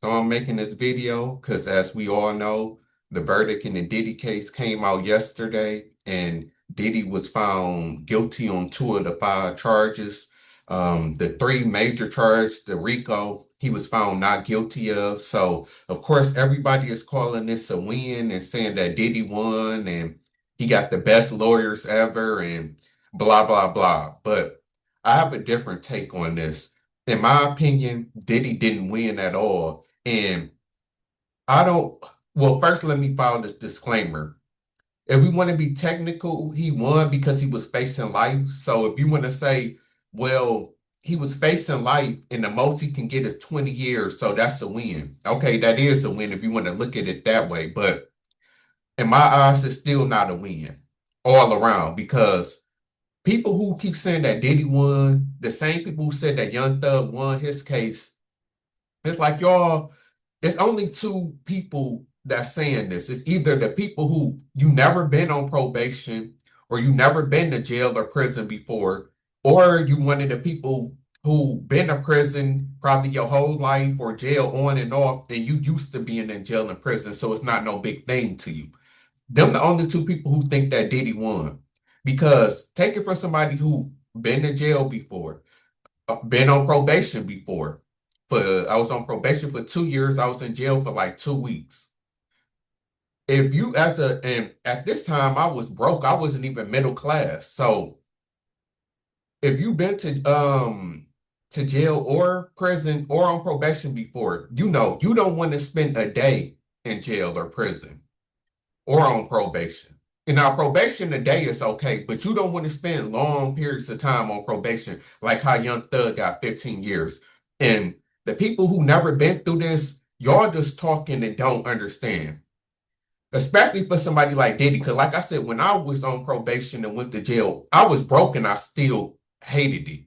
So I'm making this video because, as we all know, the verdict in the Diddy case came out yesterday, and Diddy was found guilty on two of the five charges. The three major charges, the RICO, he was found not guilty of. So, of course, everybody is calling this a win and saying that Diddy won and he got the best lawyers ever and blah, blah, blah. But I have a different take on this. In my opinion, Diddy didn't win at all. And I don't, well, first let me file this disclaimer. If we want to be technical, he won because he was facing life. So if you want to say, well, he was facing life and the most he can get is 20 years, so that's a win. Okay, that is a win if you want to look at it that way. But in my eyes, it's still not a win all around because people who keep saying that Diddy won, the same people who said that Young Thug won his case, it's like y'all, it's only two people that's saying this. It's either the people who you never been on probation or you never been to jail or prison before, or you one of the people who been to prison probably your whole life or jail on and off, and you used to being in jail and prison, so it's not no big thing to you. Them the only two people who think that Diddy won. Because take it from somebody who been in jail before, been on probation before. For I was on probation for 2 years. I was in jail for like 2 weeks. If you and at this time I was broke, I wasn't even middle class. So if you've been to jail or prison or on probation before, you know you don't want to spend a day in jail or prison or on probation. And now probation a day is okay, but you don't want to spend long periods of time on probation, like how Young Thug got 15 years. And the people who never been through this, y'all just talking and don't understand. Especially for somebody like Diddy, because like I said, when I was on probation and went to jail, I was broken. I still hated it.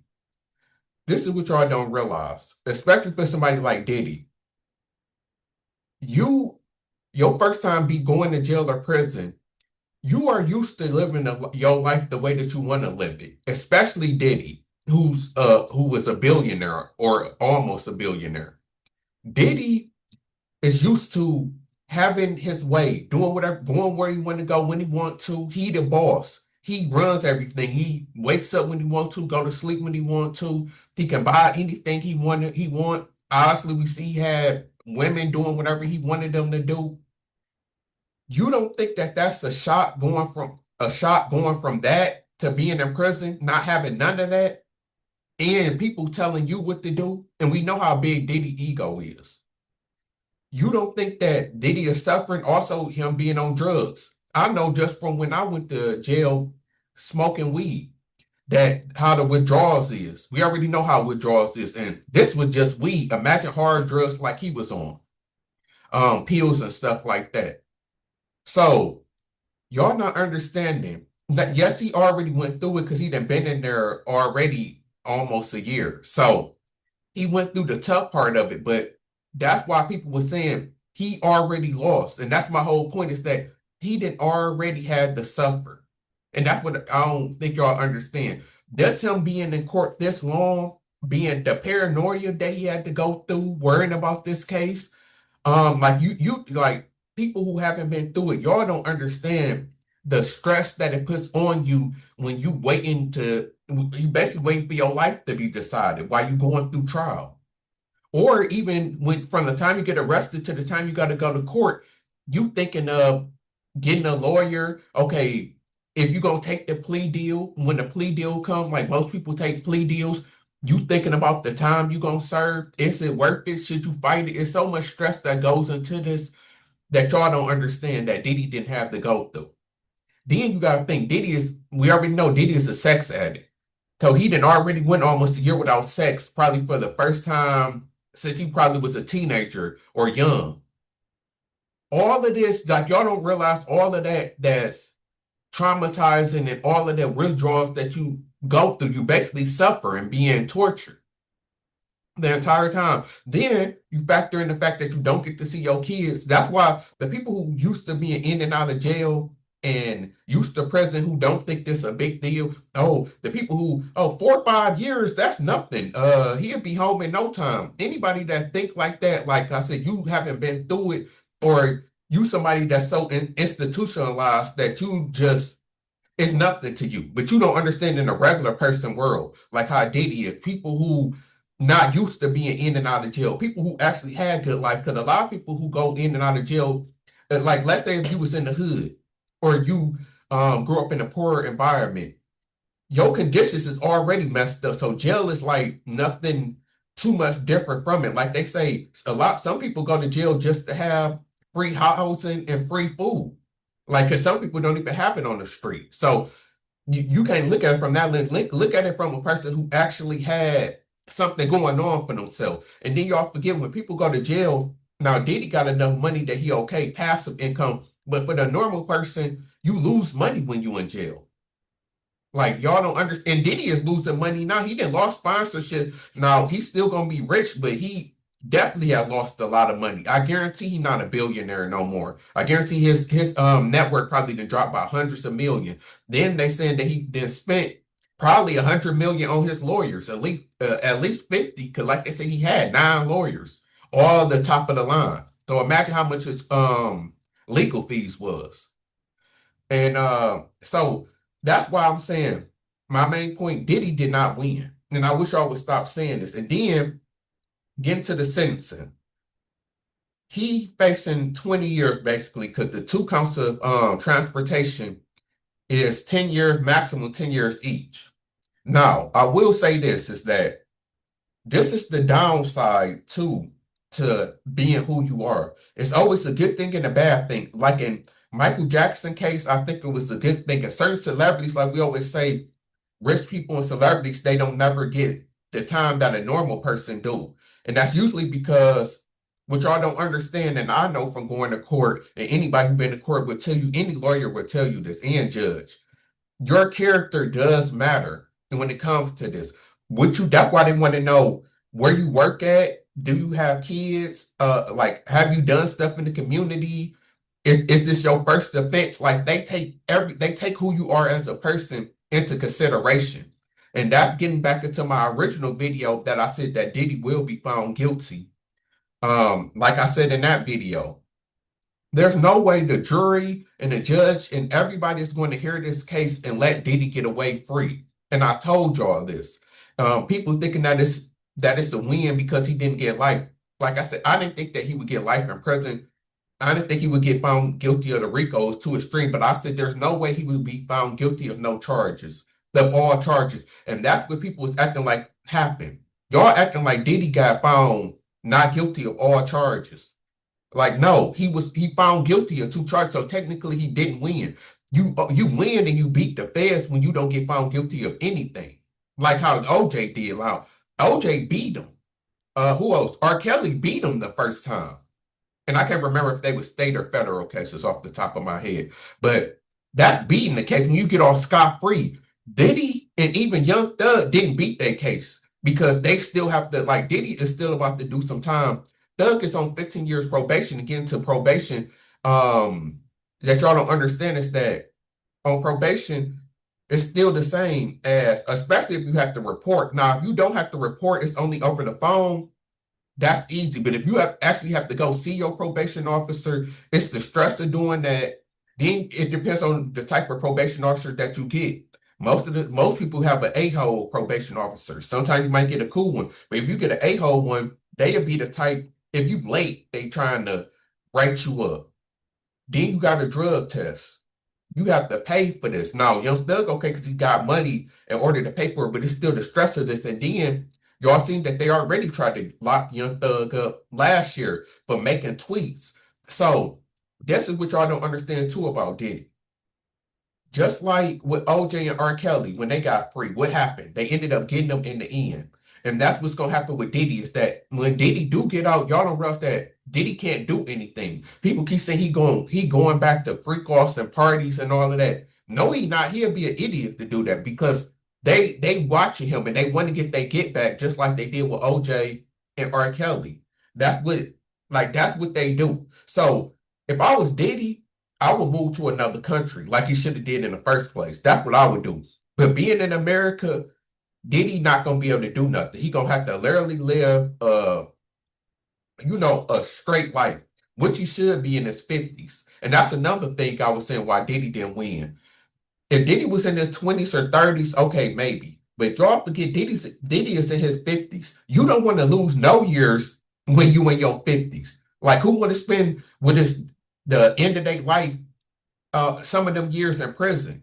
This is what y'all don't realize, especially for somebody like Diddy. You, your first time be going to jail or prison, you are used to living your life the way that you want to live it, especially Diddy, who was a billionaire or almost a billionaire. Diddy is used to having his way, doing whatever, going where he want to go when he want to. He the boss. He runs everything. He wakes up when he want to, go to sleep when he want to. He can buy anything he wanted. He want. Honestly, we see he had women doing whatever he wanted them to do. You don't think that that's a shock going from that to being in prison, not having none of that, and people telling you what to do? And we know how big Diddy ego is. You don't think that Diddy is suffering? Also, him being on drugs. I know just from when I went to jail smoking weed that how the withdrawals is. We already know how withdrawals is, and this was just weed. Imagine hard drugs like he was on, pills and stuff like that. So y'all not understanding that yes, he already went through it because he done been in there already almost a year. So he went through the tough part of it, but that's why people were saying he already lost. And that's my whole point is that he didn't already had to suffer. And that's what I don't think y'all understand. That's him being in court this long, being the paranoia that he had to go through, worrying about this case. Like you like people who haven't been through it, y'all don't understand the stress that it puts on you when you basically waiting for your life to be decided while you going through trial. Or even when from the time you get arrested to the time you got to go to court, you thinking of getting a lawyer. Okay, if you're gonna take the plea deal, when the plea deal comes, like most people take plea deals, you thinking about the time you gonna serve. Is it worth it? Should you fight it? It's so much stress that goes into this that y'all don't understand that Diddy didn't have to go through. Then you gotta think we already know Diddy is a sex addict. So he didn't already went almost a year without sex, probably for the first time since he probably was a teenager or young. All of this, like y'all don't realize all of that's traumatizing and all of the withdrawals that you go through. You basically suffer and being tortured the entire time. Then you factor in the fact that you don't get to see your kids. That's why the people who used to being in and out of jail and used to president who don't think this a big deal. Oh, the people who, oh, 4 or 5 years, that's nothing. He'll be home in no time. Anybody that think like that, like I said, you haven't been through it, or you somebody that's so institutionalized that you just it's nothing to you. But you don't understand in a regular person world, like how Diddy is, people who not used to being in and out of jail, people who actually had good life. Because a lot of people who go in and out of jail, like let's say if you was in the hood or you grew up in a poor environment, your conditions is already messed up. So jail is like nothing too much different from it. Like they say, some people go to jail just to have free housing and free food. Like, cause some people don't even have it on the street. So you can't look at it from that lens. Look at it from a person who actually had something going on for themselves. And then y'all forget when people go to jail. Now Diddy got enough money that he okay, passive income. But for the normal person, you lose money when you in jail. Like y'all don't understand. Diddy is losing money now. He didn't lost sponsorship. Now he's still gonna be rich, but he definitely had lost a lot of money. I guarantee he's not a billionaire no more. I guarantee his network probably done dropped by hundreds of million. Then they saying that he then spent probably 100 million on his lawyers, at least 50, because like they said, he had 9 lawyers, all the top of the line. So imagine how much his legal fees was. And so that's why I'm saying my main point, Diddy did not win. And I wish y'all would stop saying this. And then getting to the sentencing. He facing 20 years basically because the two counts of transportation is 10 years, maximum 10 years each. Now, I will say this is that this is the downside too to being who you are. It's always a good thing and a bad thing. Like in Michael Jackson case, I think it was a good thing. And certain celebrities, like we always say, rich people and celebrities, they don't never get the time that a normal person do. And that's usually because what y'all don't understand, and I know from going to court, and anybody who's been to court will tell you, any lawyer will tell you this, and judge your character does matter when it comes to this. That's why they want to know where you work at. Do you have kids? Like, have you done stuff in the community? Is this your first offense? Like they take who you are as a person into consideration. And that's getting back into my original video that I said that Diddy will be found guilty. Like I said in that video, there's no way the jury and the judge and everybody is going to hear this case and let Diddy get away free. And I told y'all this. People thinking that it's a win because he didn't get life. Like I said, I didn't think that he would get life in prison. I didn't think he would get found guilty of the RICOs too extreme, but I said there's no way he would be found guilty of no charges, of all charges. And that's what people was acting like happened. Y'all acting like Diddy got found not guilty of all charges. Like, no, he found guilty of 2 charges, so technically he didn't win. You win and you beat the feds when you don't get found guilty of anything. Like how OJ did. How OJ beat him. Who else? R. Kelly beat him the first time. And I can't remember if they were state or federal cases off the top of my head. But that's beating the case when you get off scot-free. Diddy and even Young Thug didn't beat their case because they still have to, like, Diddy is still about to do some time. Thug is on 15 years probation to get into probation. That y'all don't understand is that on probation, it's still the same as, especially if you have to report. Now, if you don't have to report, it's only over the phone. That's easy. But if you actually have to go see your probation officer, it's the stress of doing that. Then it depends on the type of probation officer that you get. Most people have an a-hole probation officer. Sometimes you might get a cool one. But if you get an a-hole one, they'll be the type, if you late, they trying to write you up. Then you got a drug test. You have to pay for this. Now, Young Thug, okay, because he got money in order to pay for it, but it's still the stress of this. And then y'all seen that they already tried to lock Young Thug up last year for making tweets. So this is what y'all don't understand too about Diddy. Just like with OJ and R. Kelly, when they got free, what happened? They ended up getting them in the end. And that's what's gonna happen with Diddy is that when Diddy do get out, y'all don't realize that Diddy can't do anything. People keep saying he going back to freak offs and parties and all of that. No, he not. He'll be an idiot to do that because they watching him and they want to get their get back just like they did with OJ and R. Kelly. That's what they do. So if I was Diddy, I would move to another country like he should have did in the first place. That's what I would do. But being in America, Diddy not gonna be able to do nothing. He gonna have to literally live a straight life, which he should be in his 50s. And that's another thing I was saying why Diddy didn't win. If Diddy was in his 20s or 30s, okay, maybe. But y'all forget Diddy is in his 50s. You don't want to lose no years when you in your 50s. Like who want to spend with his the end of their life some of them years in prison?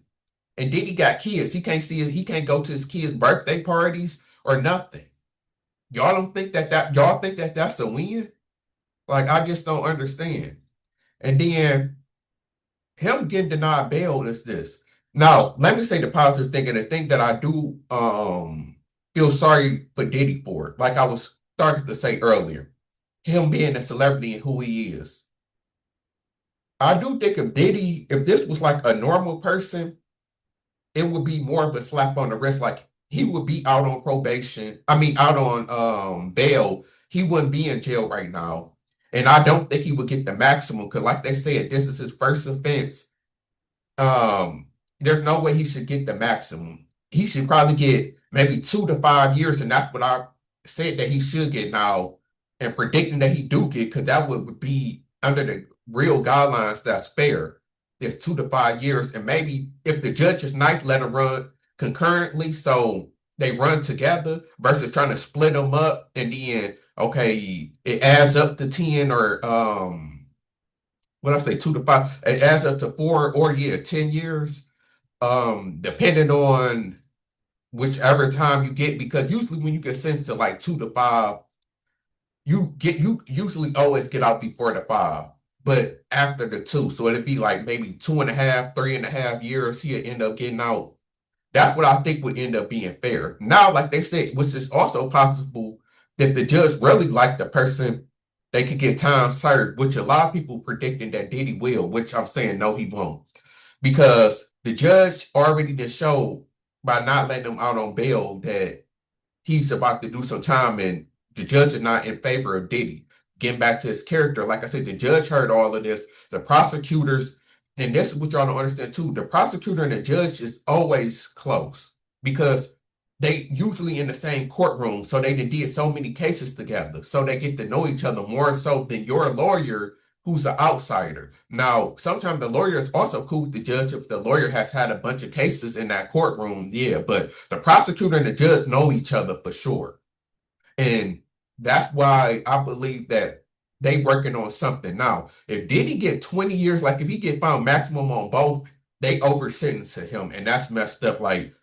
And Diddy got kids. He can't go to his kids' birthday parties or nothing. Y'all don't think that y'all think that that's a win? Like I just don't understand. And then him getting denied bail is this. Now, let me say the positive thing, and the thing that I do feel sorry for Diddy for, like I was started to say earlier, him being a celebrity and who he is. I do think if this was like a normal person, it would be more of a slap on the wrist. Like he would be out on probation. I mean, out on bail. He wouldn't be in jail right now. And I don't think he would get the maximum because, like they said, this is his first offense. There's no way he should get the maximum. He should probably get maybe 2 to 5 years, and that's what I said that he should get now, and predicting that he do get, because that would be under the real guidelines that's fair. There's 2 to 5 years, and maybe if the judge is nice, let them run concurrently, so they run together versus trying to split them up, and then okay, it adds up to 10 or what I say 2 to 5, it adds up to 4 or yeah 10 years, depending on whichever time you get, because usually when you get sentenced to like 2 to 5, you usually always get out before the 5, but after the 2, so it'd be like maybe 2.5, 3.5 years he'll end up getting out. That's what I think would end up being fair. Now, like they said, which is also possible that the judge really liked the person, they could get time served, which a lot of people predicting that Diddy will, which I'm saying no, he won't. Because the judge already did show by not letting him out on bail that he's about to do some time, and the judge is not in favor of Diddy. Getting back to his character, like I said, the judge heard all of this. The prosecutors, and this is what y'all don't understand too, the prosecutor and the judge is always close because they usually in the same courtroom, so they did so many cases together, so they get to know each other more so than your lawyer who's an outsider. Now, sometimes the lawyer is also cool with the judge if the lawyer has had a bunch of cases in that courtroom, yeah, but the prosecutor and the judge know each other for sure. And that's why I believe that they working on something. Now, if Diddy get 20 years, like if he get found maximum on both, they over sentence to him, and that's messed up. Like,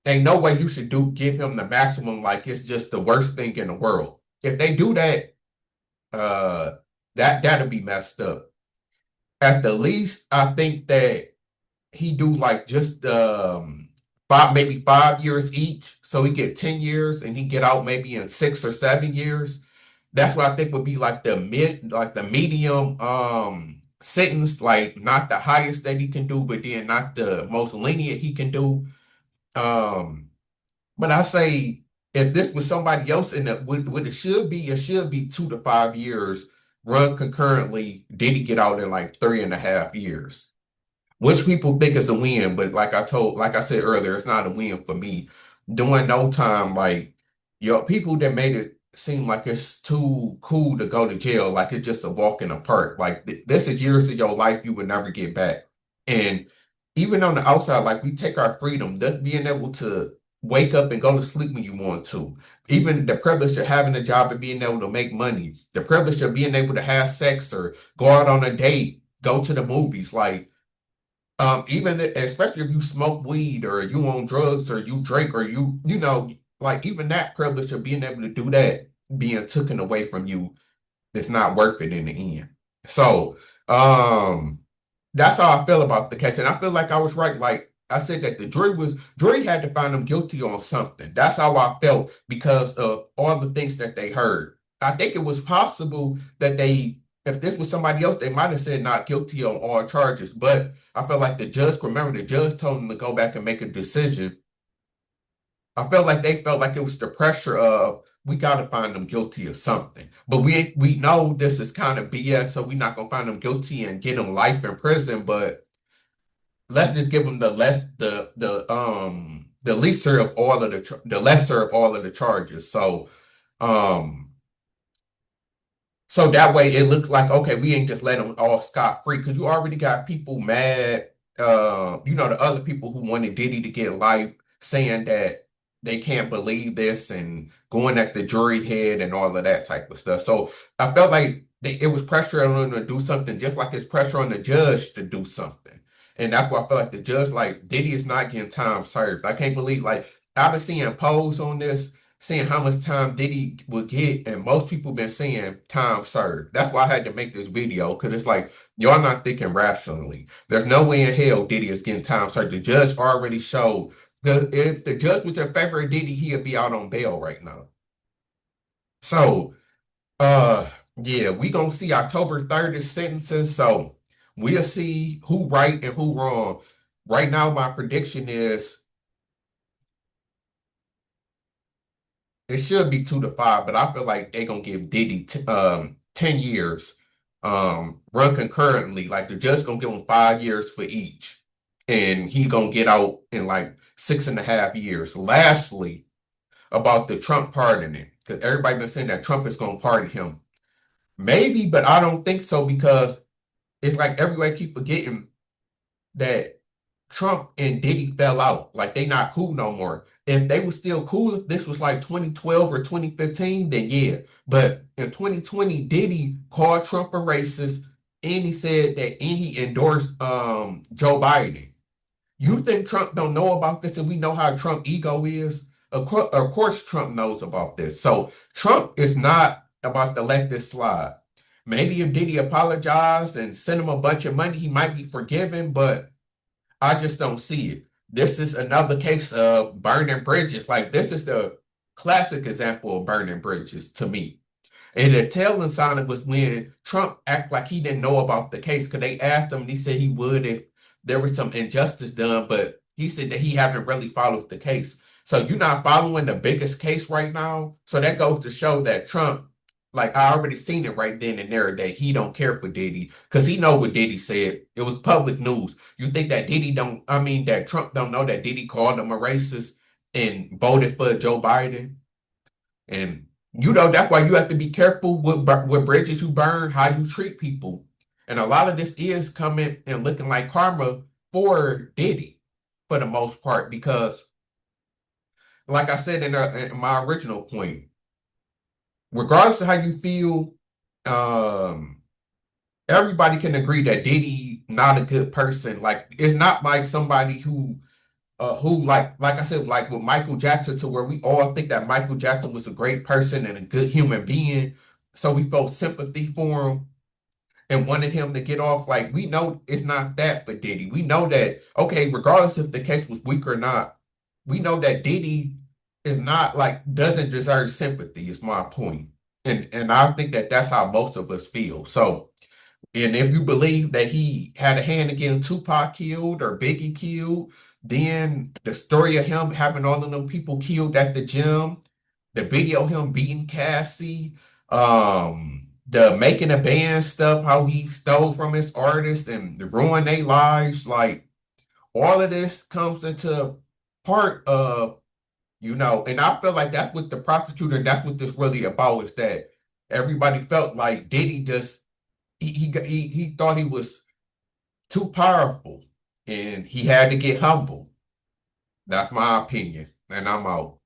ain't no way you should give him the maximum like it's just the worst thing in the world. If they do that, uh that'll be messed up. At the least, I think that he do like just 5 years each. So he get 10 years and he get out maybe in 6 or 7 years. That's what I think would be like the medium sentence, like not the highest that he can do, but then not the most lenient he can do. Um, but I say if this was somebody else in the what it should be 2 to 5 years run concurrently. Did he get out in like 3.5 years? Which people think is a win, but like I said earlier, it's not a win for me. Doing no time, like people that made it seem like it's too cool to go to jail, like it's just a walk in the park. Like this is years of your life you would never get back. And even on the outside, like we take our freedom, just being able to wake up and go to sleep when you want to. Even the privilege of having a job and being able to make money, the privilege of being able to have sex or go out on a date, go to the movies, like especially if you smoke weed or you on drugs or you drink or like even that privilege of being able to do that being taken away from you, it's not worth it in the end. So that's how I feel about the case. And I feel like I was right. Like I said that the jury had to find them guilty on something. That's how I felt because of all the things that they heard. I think it was possible that if this was somebody else, they might have said not guilty on all charges. But I felt like remember the judge told them to go back and make a decision. I felt like they felt like it was the pressure of we got to find them guilty of something. But we know this is kind of BS, so we're not gonna find them guilty and get them life in prison. But let's just give them the lesser of all of the lesser of all of the charges. Um so that way it looks like, okay, we ain't just let them off scot free because you already got people mad. The other people who wanted Diddy to get life saying that they can't believe this and going at the jury head and all of that type of stuff. So I felt like it was pressure on them to do something, just like it's pressure on the judge to do something. And that's why I feel like the judge, like, Diddy is not getting time served. I can't believe, like, I've been seeing polls on this saying how much time Diddy would get, and most people been saying time served. That's why I had to make this video, because it's like y'all not thinking rationally. There's no way in hell Diddy is getting time served. The judge already showed if the judge was in favor of Diddy, he'd be out on bail right now. So, yeah, we gonna see October 3rd is sentencing. So we'll see who right and who wrong. Right now, my prediction is it should be 2 to 5, but I feel like they gonna give Diddy 10 years, run concurrently. Like the judge gonna give him 5 years for each, and he gonna get out in like 6.5 years. Lastly, about the Trump pardoning, because everybody been saying that Trump is gonna pardon him. Maybe, but I don't think so because it's like everybody keep forgetting that Trump and Diddy fell out. Like they not cool no more. If they were still cool, if this was like 2012 or 2015, then yeah. But in 2020, Diddy called Trump a racist and he said that and he endorsed Joe Biden. You think Trump don't know about this and we know how Trump ego is? Of course Trump knows about this. So Trump is not about to let this slide. Maybe if Diddy apologized and sent him a bunch of money, he might be forgiven, but I just don't see it. This is another case of burning bridges. Like this is the classic example of burning bridges to me. And the telling sign was when Trump acted like he didn't know about the case because they asked him and he said he would if there was some injustice done, but he said that he haven't really followed the case. So you're not following the biggest case right now. So that goes to show that Trump, like I already seen it right then and there, that he don't care for Diddy because he know what Diddy said. It was public news. You think that that Trump don't know that Diddy called him a racist and voted for Joe Biden? And that's why you have to be careful with bridges you burn, how you treat people. And a lot of this is coming and looking like karma for Diddy for the most part, because like I said in my original point, regardless of how you feel, um, everybody can agree that Diddy not a good person. Like it's not like somebody who like I said, like with Michael Jackson, to where we all think that Michael Jackson was a great person and a good human being. So we felt sympathy for him and wanted him to get off. Like we know it's not that for Diddy. We know that, okay, regardless if the case was weak or not, we know that Diddy is not like doesn't deserve sympathy, is my point. And I think that that's how most of us feel. So and if you believe that he had a hand in getting Tupac killed or Biggie killed, then the story of him having all of them people killed at the gym, the video of him beating Cassie, the making a band stuff, how he stole from his artists and ruined their lives, like all of this comes into part of, and I feel like that's what the prosecutor, and that's what this really about, is that everybody felt like Diddy just he thought he was too powerful and he had to get humble. That's my opinion, and I'm out.